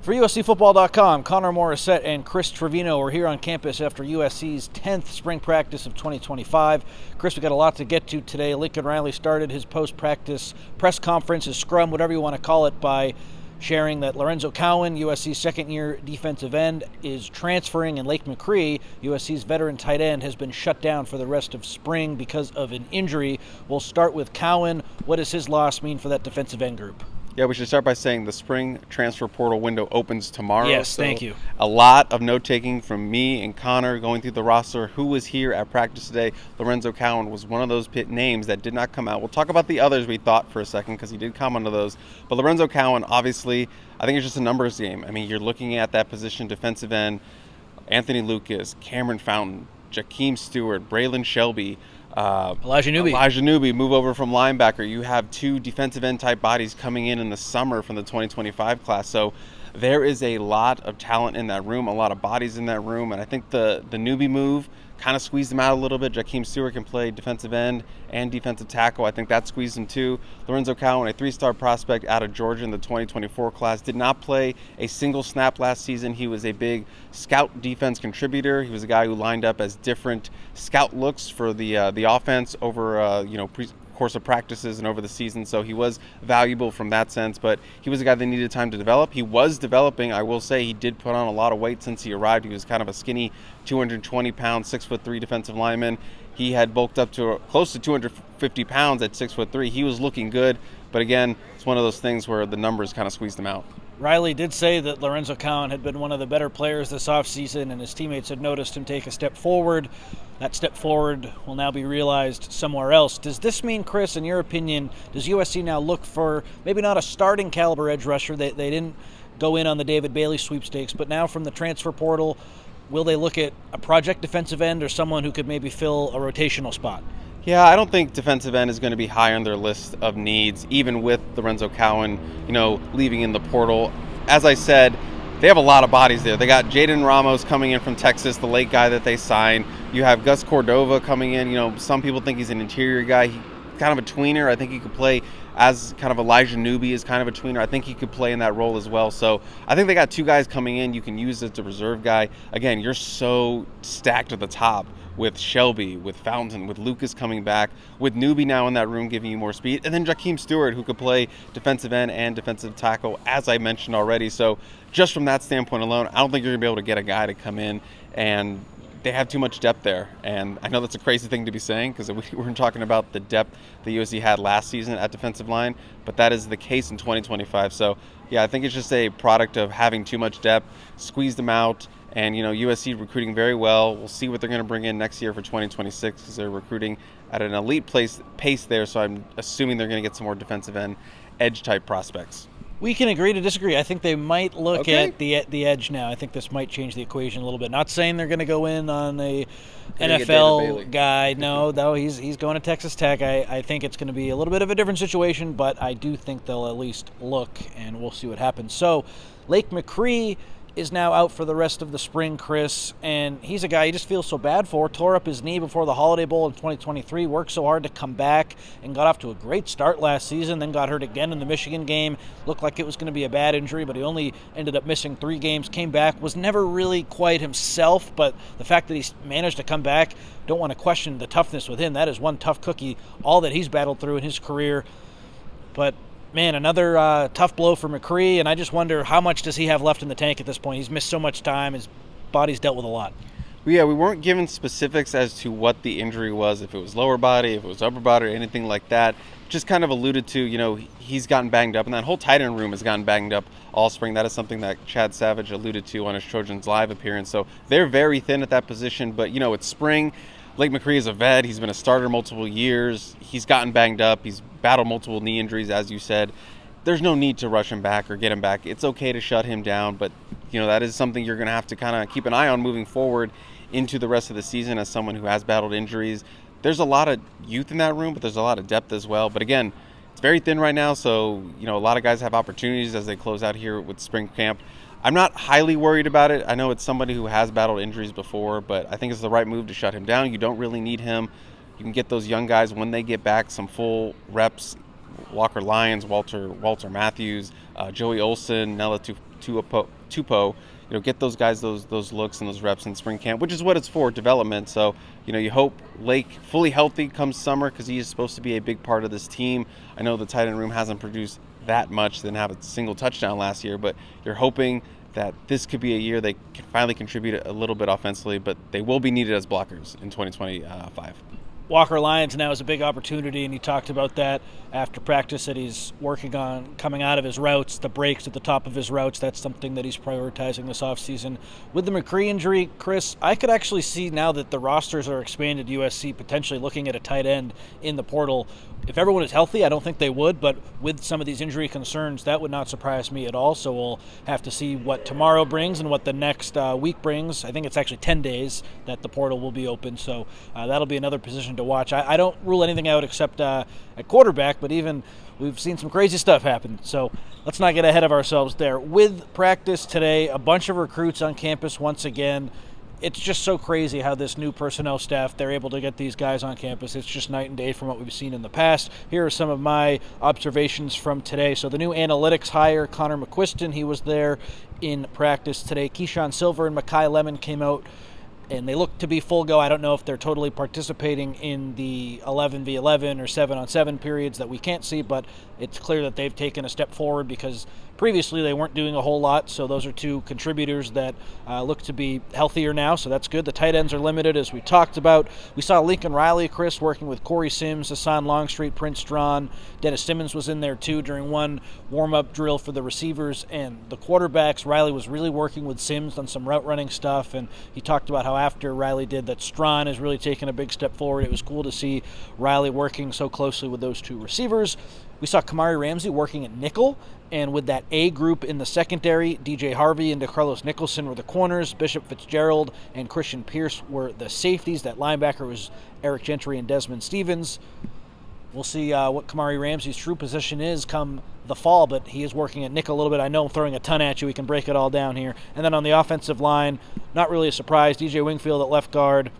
For USCFootball.com, Connor Morrissette and Chris Trevino are here on campus after USC's 10th spring practice of 2025. Chris, we got a lot to get to today. Lincoln Riley started his post-practice press conference, his scrum, whatever you want to call it, by sharing that Lorenzo Cowan, USC's second-year defensive end, is transferring, and Lake McCree, USC's veteran tight end, has been shut down for the rest of spring because of an injury. We'll start with Cowan. What does his loss mean for that defensive end group? Yeah, we should start by saying the spring transfer portal window opens tomorrow. Yes, so thank you. A lot of note-taking from me and Connor going through the roster. Who was here at practice today? Lorenzo Cowan was one of those names that did not come out. We'll talk about the others we thought for a second because he did comment on those. But Lorenzo Cowan, obviously, I think it's just a numbers game. I mean, you're looking at that position, defensive end, Anthony Lucas, Cameron Fountain, Jakeem Stewart, Braylon Shelby, Elijah Newby move over from linebacker. You have two defensive end type bodies coming in the summer from the 2025 class. So there is a lot of talent in that room, a lot of bodies in that room. And I think the Newby move kind of squeezed him out a little bit. Jakeem Stewart can play defensive end and defensive tackle. I think that squeezed him too. Lorenzo Cowan, a 3-star prospect out of Georgia in the 2024 class, did not play a single snap last season. He was a big scout defense contributor. He was a guy who lined up as different scout looks for the offense over course of practices and over the season, so he was valuable from that sense, but he was a guy that needed time to develop. He was developing. I will say he did put on a lot of weight since he arrived. He was kind of a skinny 220-pound, 6'3" defensive lineman. He had bulked up to close to 250 pounds at 6'3". He was looking good, but again, it's one of those things where the numbers kind of squeezed him out. Riley did say that Lorenzo Cowan had been one of the better players this offseason, and his teammates had noticed him take a step forward. That step forward will now be realized somewhere else. Does this mean, Chris, in your opinion, does USC now look for maybe not a starting caliber edge rusher? They didn't go in on the David Bailey sweepstakes, but now from the transfer portal, will they look at a project defensive end or someone who could maybe fill a rotational spot? Yeah, I don't think defensive end is going to be high on their list of needs, even with Lorenzo Cowan, leaving in the portal. As I said, they have a lot of bodies there. They got Jaden Ramos coming in from Texas, the late guy that they signed. You have Gus Cordova coming in. Some people think he's an interior guy. He's kind of a tweener. I think he could play as kind of Elijah Newby is kind of a tweener. I think he could play in that role as well. So I think they got two guys coming in. You can use as a reserve guy. Again, you're so stacked at the top with Shelby, with Fountain, with Lucas coming back, with Newby now in that room giving you more speed, and then Jakeem Stewart, who could play defensive end and defensive tackle, as I mentioned already. So just from that standpoint alone, I don't think you're going to be able to get a guy to come in, and they have too much depth there. And I know that's a crazy thing to be saying because we were talking about the depth the USC had last season at defensive line, but that is the case in 2025. So, yeah, I think it's just a product of having too much depth, squeeze them out. And, USC recruiting very well. We'll see what they're going to bring in next year for 2026 because they're recruiting at an elite pace there. So I'm assuming they're going to get some more defensive end edge-type prospects. We can agree to disagree. I think they might look at the edge now. I think this might change the equation a little bit. Not saying they're going to go in on a NFL guy. No, he's going to Texas Tech. I think it's going to be a little bit of a different situation, but I do think they'll at least look, and we'll see what happens. So Lake McCree is now out for the rest of the spring, Chris, and he's a guy you just feel so bad for. Tore up his knee before the Holiday Bowl in 2023, worked so hard to come back and got off to a great start last season, then got hurt again in the Michigan game. Looked like it was going to be a bad injury, but he only ended up missing 3 games, came back, was never really quite himself, but the fact that he managed to come back, don't want to question the toughness with him. That is one tough cookie, all that he's battled through in his career. But man, another tough blow for McCree, and I just wonder how much does he have left in the tank at this point. He's missed so much time. His body's dealt with a lot. Yeah, we weren't given specifics as to what the injury was, if it was lower body, if it was upper body, or anything like that. Just kind of alluded to, he's gotten banged up, and that whole tight end room has gotten banged up all spring. That is something that Chad Savage alluded to on his Trojans Live appearance. So they're very thin at that position, but, it's spring. Lake McCree is a vet. He's been a starter multiple years. He's gotten banged up. He's battled multiple knee injuries, as you said. There's no need to rush him back or get him back. It's okay to shut him down, but that is something you're going to have to kind of keep an eye on moving forward into the rest of the season as someone who has battled injuries. There's a lot of youth in that room, but there's a lot of depth as well. But again, it's very thin right now, so a lot of guys have opportunities as they close out here with spring camp. I'm not highly worried about it. I know it's somebody who has battled injuries before, but I think it's the right move to shut him down. You don't really need him. You can get those young guys when they get back some full reps. Walker Lyons, Walter Matthews, Joey Olson, Nella Tupou, get those guys those looks and those reps in spring camp, which is what it's for, development. So, you hope Lake fully healthy comes summer because he is supposed to be a big part of this team. I know the tight end room hasn't produced that much, didn't have a single touchdown last year, but you're hoping that this could be a year they can finally contribute a little bit offensively, but they will be needed as blockers in 2025. Walker Lyons now is a big opportunity, and he talked about that after practice, that he's working on coming out of his routes, the breaks at the top of his routes. That's something that he's prioritizing this offseason. With the McCree injury, Chris, I could actually see now that the rosters are expanded, USC potentially looking at a tight end in the portal. If everyone is healthy, I don't think they would, but with some of these injury concerns, that would not surprise me at all. So we'll have to see what tomorrow brings and what the next week brings. I think it's actually 10 days that the portal will be open, so that'll be another position to watch. I don't rule anything out except at quarterback, but even we've seen some crazy stuff happen, so let's not get ahead of ourselves there. With practice today, a bunch of recruits on campus once again. It's just so crazy how this new personnel staff, they're able to get these guys on campus. It's just night and day from what we've seen in the past. Here are some of my observations from today. So the new analytics hire, Connor McQuiston, he was there in practice today. Keyshawn Silver and Mekhi Lemon came out, and they look to be full go. I don't know if they're totally participating in the 11v11 or 7-on-7 periods that we can't see, but it's clear that they've taken a step forward because previously they weren't doing a whole lot. So those are two contributors that look to be healthier now, so that's good. The tight ends are limited, as we talked about. We saw Lincoln Riley, Chris, working with Corey Sims, Hassan Longstreet, Prince Strawn. Dennis Simmons was in there too during one warm-up drill for the receivers and the quarterbacks. Riley was really working with Sims on some route running stuff, and he talked about how after Riley did that, Strawn has really taken a big step forward. It was cool to see Riley working so closely with those two receivers. We saw Kamari Ramsey working at nickel, and with that A group in the secondary, DJ Harvey and DeCarlos Nicholson were the corners, Bishop Fitzgerald and Christian Pierce were the safeties. That linebacker was Eric Gentry and Desmond Stevens. We'll see what Kamari Ramsey's true position is come the fall, but he is working at nickel a little bit. I know I'm throwing a ton at you. We can break it all down here. And then on the offensive line, not really a surprise, DJ Wingfield at left guard,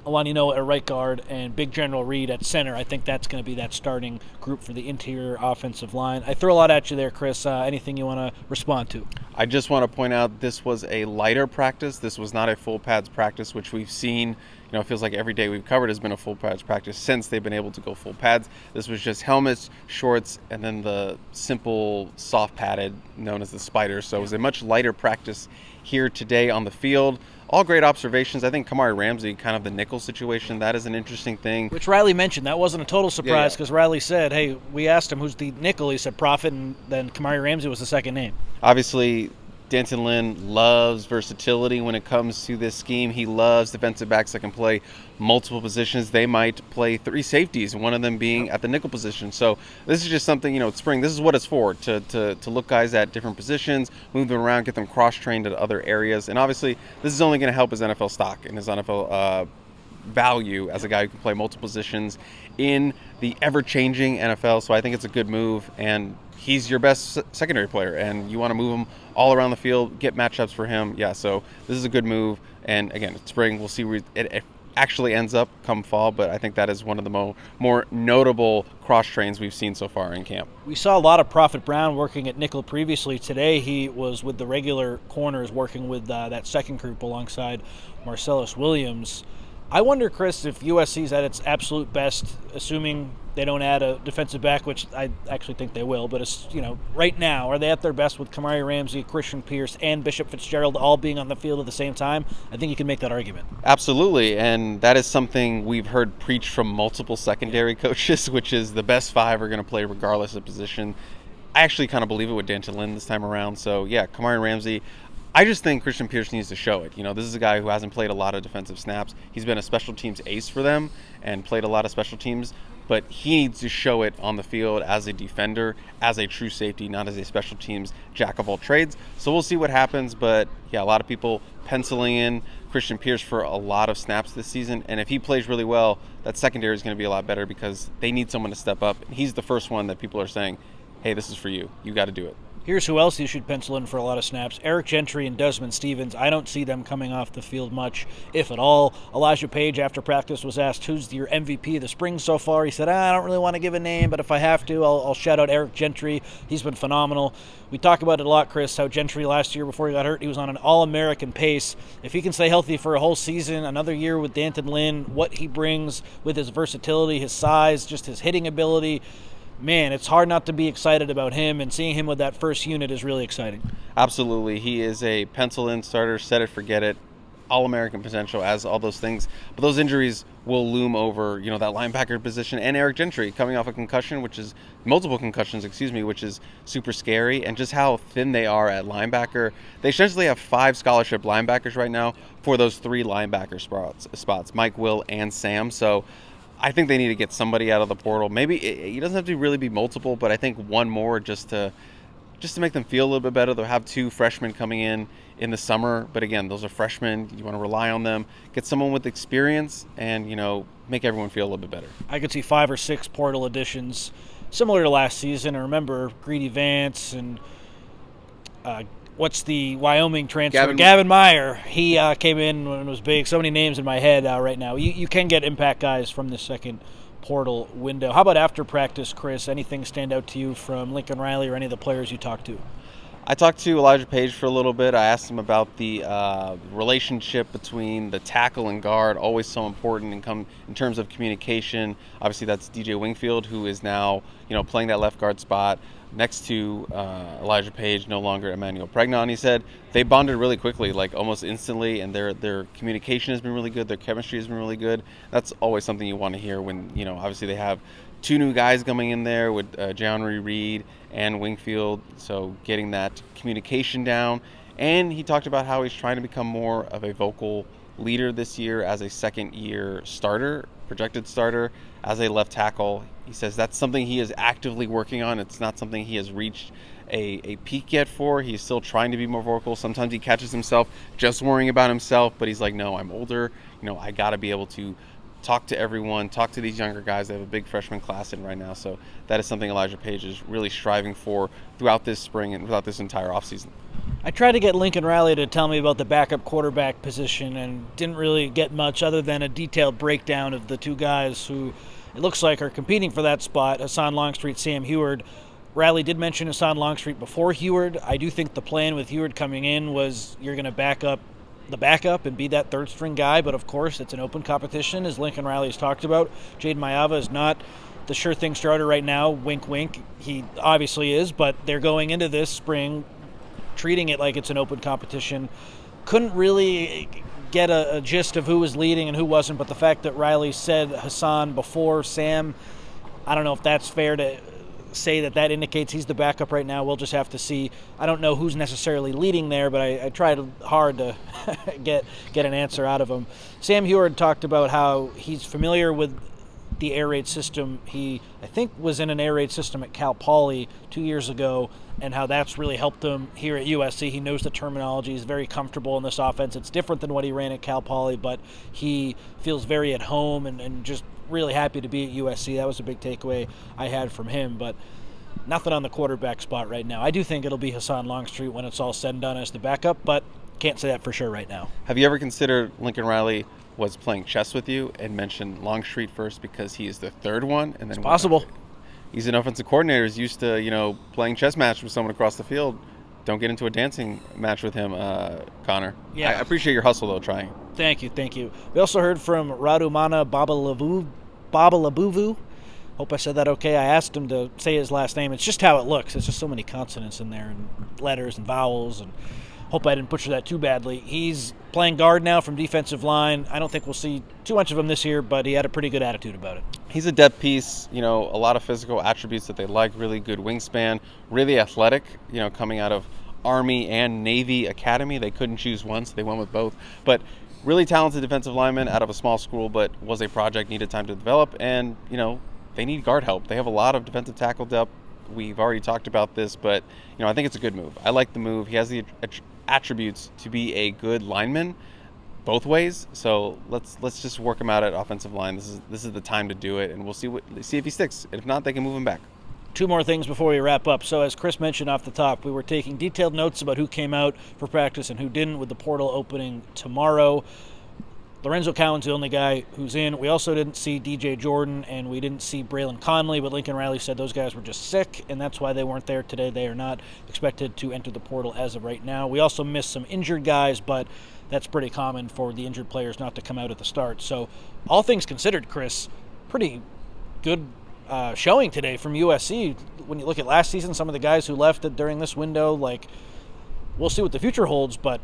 Alani Noah at right guard, and Big General Reed at center. I think that's going to be that starting group for the interior offensive line. I throw a lot at you there, Chris. Anything you want to respond to? I just want to point out this was a lighter practice. This was not a full pads practice, which we've seen. It feels like every day we've covered has been a full pads practice since they've been able to go full pads. This was just helmets, shorts, and then the simple soft padded known as the spider. So it was a much lighter practice here today on the field. All great observations. I think Kamari Ramsey, kind of the nickel situation, that is an interesting thing. Which Riley mentioned. That wasn't a total surprise because Riley said, hey, we asked him who's the nickel. He said Prophet, and then Kamari Ramsey was the second name. Obviously, Danton Lynn loves versatility when it comes to this scheme. He loves defensive backs that can play multiple positions. They might play three safeties, one of them being at the nickel position. So this is just something, it's spring. This is what it's for, to look guys at different positions, move them around, get them cross-trained at other areas. And obviously, this is only going to help his NFL stock and his NFL value as a guy who can play multiple positions in the ever-changing NFL. So I think it's a good move, and he's your best secondary player, and you want to move him all around the field, get matchups for him. Yeah, so this is a good move. And again, it's spring. We'll see where it actually ends up come fall, but I think that is one of the more notable cross trains we've seen so far in camp. We saw a lot of Prophet Brown working at nickel previously. Today he was with the regular corners working with that second group alongside Marcellus Williams. I wonder, Chris, if USC's at its absolute best, assuming they don't add a defensive back, which I actually think they will, but right now, are they at their best with Kamari Ramsey, Christian Pierce, and Bishop Fitzgerald all being on the field at the same time? I think you can make that argument. Absolutely, and that is something we've heard preached from multiple secondary coaches, which is the best five are going to play regardless of position. I actually kind of believe it with Danton Lynn this time around. So, yeah, Kamari Ramsey. I just think Christian Pierce needs to show it. This is a guy who hasn't played a lot of defensive snaps. He's been a special teams ace for them and played a lot of special teams, but he needs to show it on the field as a defender, as a true safety, not as a special teams jack of all trades. So we'll see what happens, but yeah, a lot of people penciling in Christian Pierce for a lot of snaps this season, and if he plays really well, that secondary is going to be a lot better because they need someone to step up. He's the first one that people are saying, hey, this is for you. You got to do it. Here's who else you should pencil in for a lot of snaps. Eric Gentry and Desmond Stevens. I don't see them coming off the field much, if at all. Elijah Page, after practice, was asked, who's your MVP of the spring so far? He said, I don't really want to give a name, but if I have to, I'll shout out Eric Gentry. He's been phenomenal. We talk about it a lot, Chris, how Gentry last year, before he got hurt, he was on an All-American pace. If he can stay healthy for a whole season, another year with Danton Lynn, what he brings with his versatility, his size, just his hitting ability, man, it's hard not to be excited about him, and seeing him with that first unit is really exciting. Absolutely. He is a pencil-in starter, set it, forget it, All-American potential, as all those things. But those injuries will loom over, that linebacker position, and Eric Gentry coming off a concussion, multiple concussions, which is super scary, and just how thin they are at linebacker. They essentially have 5 scholarship linebackers right now for those 3 linebacker spots, Mike, Will, and Sam. So I think they need to get somebody out of the portal. Maybe it doesn't have to really be multiple, but I think one more just to make them feel a little bit better. They'll have 2 freshmen coming in the summer, but again, those are freshmen. You want to rely on them. Get someone with experience and, make everyone feel a little bit better. I could see 5 or 6 portal additions similar to last season. I remember Greedy Vance and what's the Wyoming transfer? Gavin Meyer. He came in when it was big. So many names in my head right now. You can get impact guys from the second portal window. How about after practice, Chris? Anything stand out to you from Lincoln Riley or any of the players you talked to? I talked to Elijah Page for a little bit. I asked him about the relationship between the tackle and guard, always so important in terms of communication. Obviously, that's DJ Wingfield, who is now playing that left guard spot next to Elijah Page, no longer Emmanuel Pregnon. He said they bonded really quickly, like almost instantly, and their communication has been really good. Their chemistry has been really good. That's always something you want to hear when, obviously they have 2 new guys coming in there with John Reed and Wingfield, so getting that communication down. And he talked about how he's trying to become more of a vocal leader this year as a second-year starter, projected starter, as a left tackle. He says that's something he is actively working on. It's not something he has reached a peak yet for. He's still trying to be more vocal. Sometimes he catches himself just worrying about himself, but he's like, no, I'm older. I got to be able to talk to everyone, talk to these younger guys. They have a big freshman class in right now, so that is something Elijah Page is really striving for throughout this spring and throughout this entire offseason. I tried to get Lincoln Riley to tell me about the backup quarterback position and didn't really get much other than a detailed breakdown of the 2 guys who it looks like are competing for that spot, Hassan Longstreet, Sam Heward. Riley did mention Hassan Longstreet before Heward. I do think the plan with Heward coming in was you're going to back up the backup and be that third-string guy, but of course it's an open competition, as Lincoln Riley has talked about. Jaden Mayava is not the sure-thing starter right now. Wink, wink. He obviously is, but they're going into this spring treating it like it's an open competition. Couldn't really get a gist of who was leading and who wasn't, but the fact that Riley said Hassan before Sam, I don't know if that's fair to say that indicates he's the backup right now. We'll just have to see. I don't know who's necessarily leading there, but I tried hard to get an answer out of him. Sam Heward talked about how he's familiar with the air raid system. He, I think, was in an air raid system at Cal Poly 2 years ago, and how that's really helped him here at USC. He knows the terminology. He's very comfortable in this offense. It's different than what he ran at Cal Poly, but he feels very at home and just really happy to be at USC. That was a big takeaway I had from him, but nothing on the quarterback spot right now. I do think it'll be Hassan Longstreet when it's all said and done as the backup, but can't say that for sure right now. Have you ever considered Lincoln Riley was playing chess with you and mentioned Longstreet first because he is the third one? And then it's possible. He's an offensive coordinator. He's used to, playing chess match with someone across the field. Don't get into a dancing match with him, Connor. Yeah. I appreciate your hustle, though, trying. Thank you. We also heard from Radumana Babalabuvu. Hope I said that okay. I asked him to say his last name. It's just how it looks. There's just so many consonants in there and letters and vowels, and hope I didn't butcher that too badly. He's playing guard now from defensive line. I don't think we'll see too much of him this year, but he had a pretty good attitude about it. He's a depth piece, a lot of physical attributes that they like, really good wingspan, really athletic, coming out of Army and Navy Academy. They couldn't choose one, so they went with both. But really talented defensive lineman out of a small school, but was a project, needed time to develop, and, they need guard help. They have a lot of defensive tackle depth. We've already talked about this, but, I think it's a good move. I like the move. He has the attributes to be a good lineman both ways, so let's just work him out at offensive line. This is the time to do it, and we'll see if he sticks. And if not, they can move him back. Two more things before we wrap up. So as Chris mentioned off the top, we were taking detailed notes about who came out for practice and who didn't with the portal opening tomorrow. Lorenzo Cowan's the only guy who's in. We also didn't see DJ Jordan, and we didn't see Braylon Conley, but Lincoln Riley said those guys were just sick, and that's why they weren't there today. They are not expected to enter the portal as of right now. We also missed some injured guys, but that's pretty common for the injured players not to come out at the start. So all things considered, Chris, pretty good showing today from USC. When you look at last season, some of the guys who left it during this window, like, we'll see what the future holds, but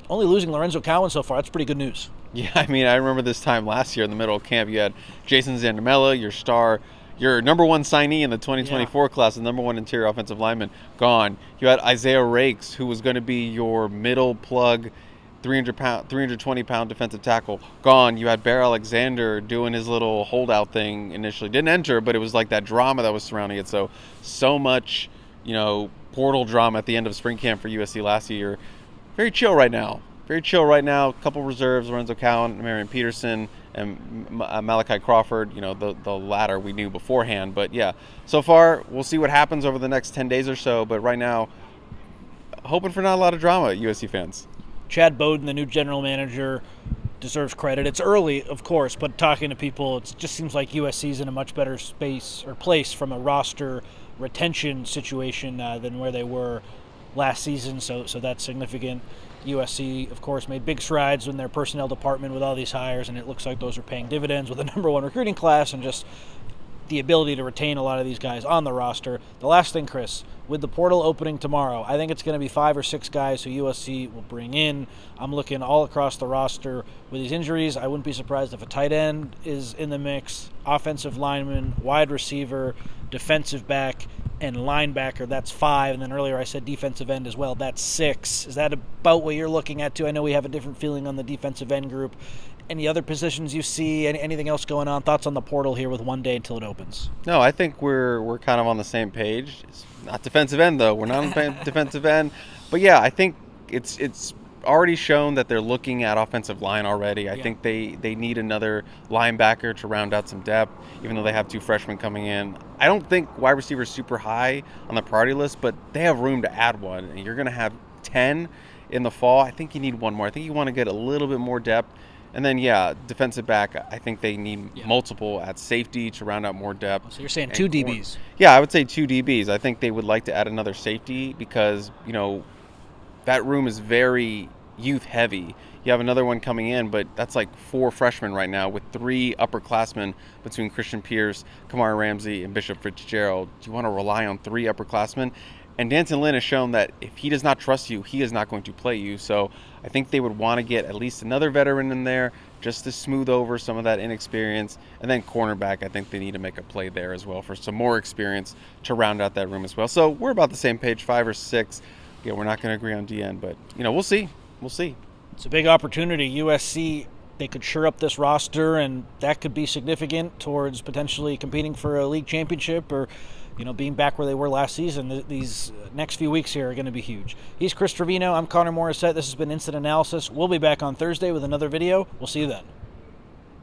only losing Lorenzo Cowan so far, that's pretty good news. Yeah, I mean, I remember this time last year in the middle of camp, you had Jason Zandamela, your star, your number one signee in the 2024 class, the number one interior offensive lineman, gone. You had Isaiah Rakes, who was going to be your middle plug 320-pound defensive tackle, gone. You had Bear Alexander doing his little holdout thing initially. Didn't enter, but it was like that drama that was surrounding it. So much, portal drama at the end of spring camp for USC last year. Very chill right now. A couple reserves, Lorenzo Cowan, Marion Peterson, and Malachi Crawford. The latter we knew beforehand. But, yeah, so far we'll see what happens over the next 10 days or so. But right now, hoping for not a lot of drama, USC fans. Chad Bowden, the new general manager, deserves credit. It's early, of course, but talking to people, it just seems like USC's in a much better space or place from a roster retention situation than where they were last season, so that's significant. USC, of course, made big strides in their personnel department with all these hires, and it looks like those are paying dividends with the number one recruiting class and just the ability to retain a lot of these guys on the roster. The last thing, Chris, with the portal opening tomorrow, I think it's going to be 5 or 6 guys who USC will bring in. I'm looking all across the roster with these injuries. I wouldn't be surprised if a tight end is in the mix, offensive lineman, wide receiver, defensive back, and linebacker. That's 5. And then earlier I said defensive end as well. That's 6. Is that about what you're looking at too? I know we have a different feeling on the defensive end group. Any other positions you see? Anything else going on? Thoughts on the portal here with one day until it opens? No, I think we're kind of on the same page. It's not defensive end, though. We're not on defensive end. But, yeah, I think it's already shown that they're looking at offensive line already. I think they need another linebacker to round out some depth, even though they have 2 freshmen coming in. I don't think wide receiver is super high on the priority list, but they have room to add one. And you're going to have 10 in the fall. I think you need one more. I think you want to get a little bit more depth. And then, defensive back, I think they need multiple at safety to round out more depth. So you're saying 2 DBs? Yeah, I would say 2 DBs. I think they would like to add another safety because, that room is very youth heavy. You have another one coming in, but that's like 4 freshmen right now with 3 upperclassmen between Christian Pierce, Kamari Ramsey, and Bishop Fitzgerald. Do you want to rely on 3 upperclassmen? And Danton Lynn has shown that if he does not trust you, he is not going to play you. So I think they would want to get at least another veteran in there just to smooth over some of that inexperience. And then cornerback, I think they need to make a play there as well for some more experience to round out that room as well. So we're about the same page, 5 or 6. Yeah, we're not going to agree on DN, but, we'll see. We'll see. It's a big opportunity. USC, they could shore up this roster, and that could be significant towards potentially competing for a league championship or being back where they were last season. These next few weeks here are going to be huge. He's Chris Trevino. I'm Connor Morrissette. This has been Instant Analysis. We'll be back on Thursday with another video. We'll see you then.